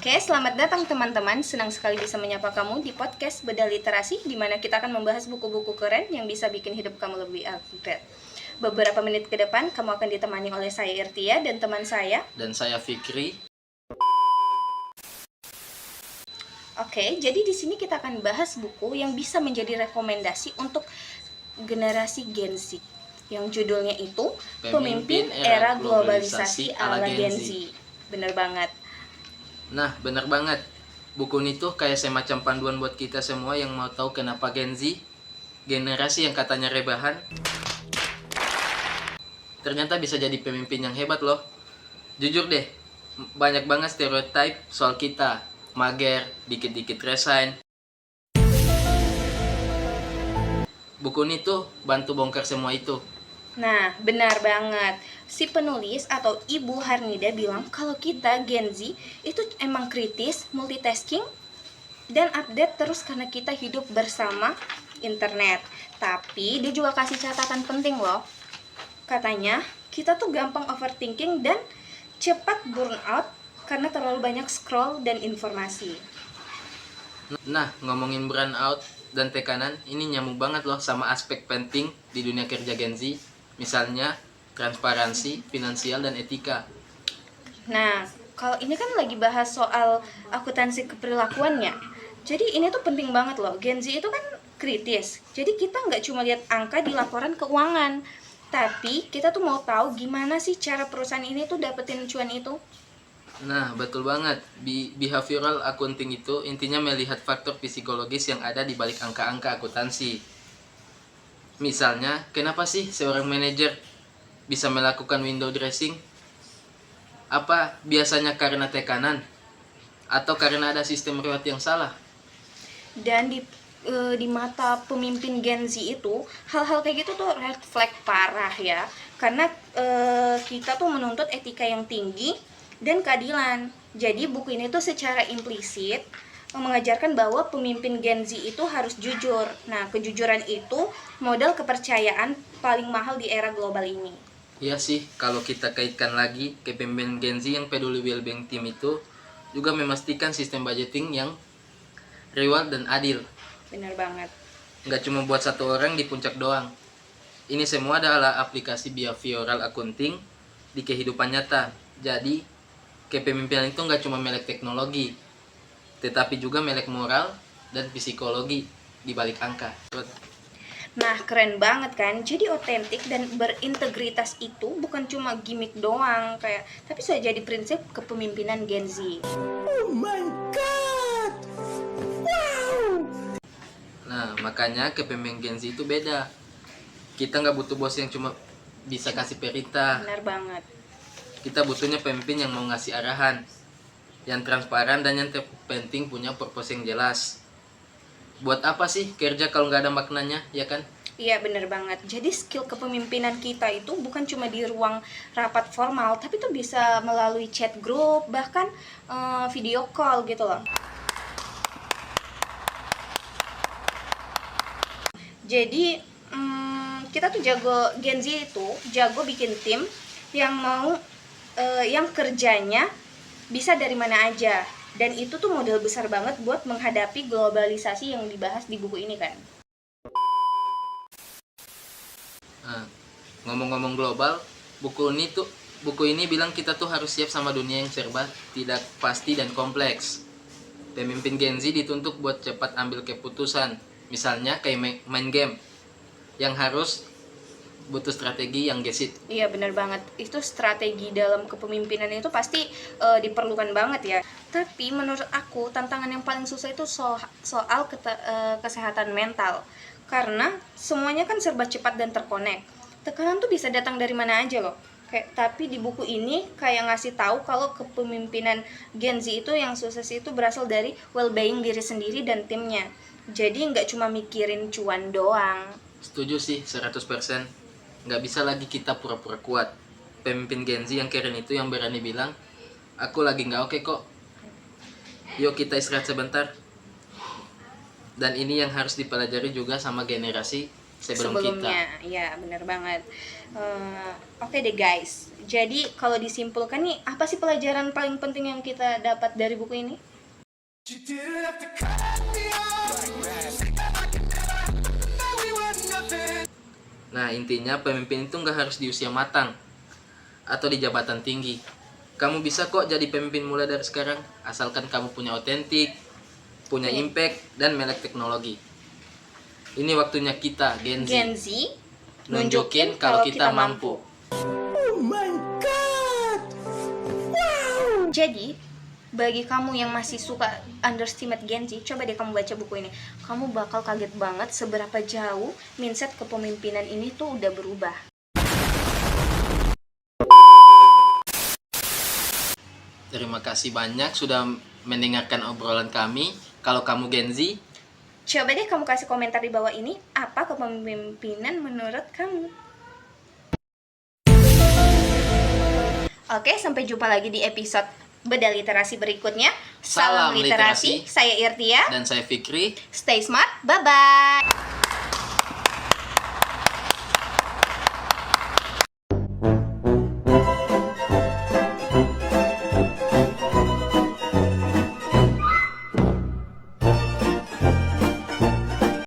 Oke, selamat datang teman-teman. Senang sekali bisa menyapa kamu di podcast Bedah Literasi, di mana kita akan membahas buku-buku keren yang bisa bikin hidup kamu lebih upgrade. Beberapa menit ke depan, kamu akan ditemani oleh saya Irtia dan teman saya. Dan saya Fikri. Oke, jadi di sini kita akan bahas buku yang bisa menjadi rekomendasi untuk generasi Gen Z. Yang judulnya itu Pemimpin Era Globalisasi ala Gen Z. Bener banget. Nah, bener banget. Buku ini tuh kayak semacam panduan buat kita semua yang mau tahu kenapa Gen Z, generasi yang katanya rebahan, ternyata bisa jadi pemimpin yang hebat loh. Jujur deh, banyak banget stereotype soal kita. Mager, dikit-dikit resign. Buku ini tuh bantu bongkar semua itu. Nah, benar banget. Si penulis atau Ibu Harnida bilang kalau kita Gen Z itu emang kritis, multitasking, dan update terus karena kita hidup bersama internet. Tapi dia juga kasih catatan penting loh. Katanya, kita tuh gampang overthinking dan cepat burnout karena terlalu banyak scroll dan informasi. Nah, ngomongin burnout dan tekanan, ini nyambung banget loh sama aspek penting di dunia kerja Gen Z. Misalnya, transparansi, finansial, dan etika. Nah, kalau ini kan lagi bahas soal akuntansi keperilakuannya. Jadi ini tuh penting banget loh. Gen Z itu kan kritis. Jadi kita nggak cuma lihat angka di laporan keuangan, tapi kita tuh mau tahu gimana sih cara perusahaan ini tuh dapetin cuan itu. Nah, betul banget. Behavioral accounting itu intinya melihat faktor psikologis yang ada di balik angka-angka akuntansi. Misalnya, kenapa sih seorang manajer bisa melakukan window dressing? Apa biasanya karena tekanan? Atau karena ada sistem reward yang salah? Dan di mata pemimpin Gen Z itu hal-hal kayak gitu tuh red flag parah ya, karena kita tuh menuntut etika yang tinggi dan keadilan. Jadi buku ini tuh secara implisit mengajarkan bahwa pemimpin Gen Z itu harus jujur. Nah, kejujuran itu modal kepercayaan paling mahal di era global ini. Iya sih, kalau kita kaitkan lagi ke pemimpin Gen Z yang peduli well-being tim itu juga memastikan sistem budgeting yang reward dan adil. Bener banget. Nggak cuma buat satu orang di puncak doang. Ini semua adalah aplikasi behavioral accounting di kehidupan nyata. Jadi, kepemimpinan itu nggak cuma melek teknologi, tetapi juga melek moral dan psikologi di balik angka. Nah, keren banget kan? Jadi otentik dan berintegritas itu bukan cuma gimmick doang, tapi sudah jadi prinsip kepemimpinan Gen Z. Oh my god. Wow. Nah, makanya kepemimpinan Gen Z itu beda. Kita nggak butuh bos yang cuma bisa kasih perintah. Benar banget. Kita butuhnya pemimpin yang mau ngasih arahan, yang transparan, dan yang terpenting punya purpose yang jelas. Buat apa sih kerja kalau nggak ada maknanya, ya kan? Iya, bener banget. Jadi skill kepemimpinan kita itu bukan cuma di ruang rapat formal, tapi tuh bisa melalui chat group, bahkan video call gitu loh. Jadi kita tuh Gen Z itu jago bikin tim yang mau yang kerjanya bisa dari mana aja. Dan itu tuh modal besar banget buat menghadapi globalisasi yang dibahas di buku ini kan. Nah, ngomong-ngomong global, buku ini bilang kita tuh harus siap sama dunia yang serba tidak pasti dan kompleks. Pemimpin Gen Z dituntut buat cepat ambil keputusan, misalnya kayak main game yang harus butuh strategi yang gesit. Iya, benar banget. Itu strategi dalam kepemimpinan itu pasti diperlukan banget ya. Tapi menurut aku tantangan yang paling susah itu soal kesehatan mental. Karena semuanya kan serba cepat dan terkonek. Tekanan tuh bisa datang dari mana aja loh. Tapi di buku ini kayak ngasih tahu kalau kepemimpinan Gen Z itu yang sukses itu berasal dari well-being diri sendiri dan timnya. Jadi nggak cuma mikirin cuan doang. Setuju sih 100%. Nggak bisa lagi kita pura-pura kuat. Pemimpin Gen Z yang keren itu yang berani bilang, aku lagi nggak oke kok, yuk kita istirahat sebentar. Dan ini yang harus dipelajari juga sama generasi sebelum sebelumnya. kita. Ya, bener banget. Oke deh guys. Jadi kalau disimpulkan nih, apa sih pelajaran paling penting yang kita dapat dari buku ini? Nah, intinya pemimpin itu nggak harus di usia matang atau di jabatan tinggi. Kamu bisa kok jadi pemimpin mulai dari sekarang, asalkan kamu punya otentik, punya Iya. impact, dan melek teknologi. Ini waktunya kita, Gen Z, Gen Z nunjukin kalau kita mampu. Jadi, bagi kamu yang masih suka underestimate Gen Z, coba deh kamu baca buku ini. Kamu bakal kaget banget seberapa jauh mindset kepemimpinan ini tuh udah berubah. Terima kasih banyak sudah mendengarkan obrolan kami. Kalau kamu Gen Z, Coba deh kamu kasih komentar di bawah ini, apa kepemimpinan menurut kamu? Oke, sampai jumpa lagi di episode Bedah Literasi berikutnya. Salam literasi. Saya Irtia. dan saya Fikri. Stay smart. Bye-bye.